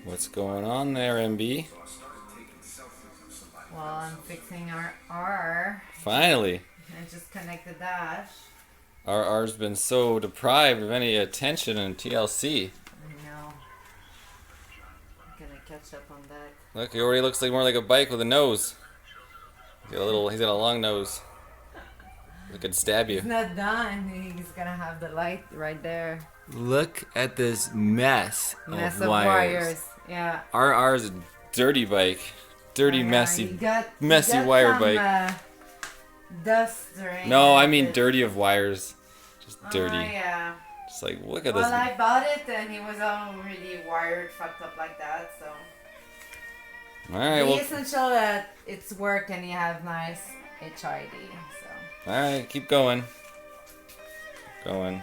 What's going on there, MB? Well, I'm fixing our R. Finally. I just connected dash. Our R's been so deprived of any attention in TLC. I know. I'm gonna catch up on that. Look, he already looks like more like a bike with a nose. He's got a long nose. It could stab you. He's not done. He's gonna have the light right there. Look at this mess Mess of wires. Yeah. Our R's a dirty bike. Dirty, messy wire bike. Dust right No, I mean dirty of wires. Just dirty. Oh, yeah. Just like, look at Well, this. I bought it and he was already wired, fucked up like that, so. Alright, The well. essential that it's worked and you have nice HID, so. Alright, keep going. Going.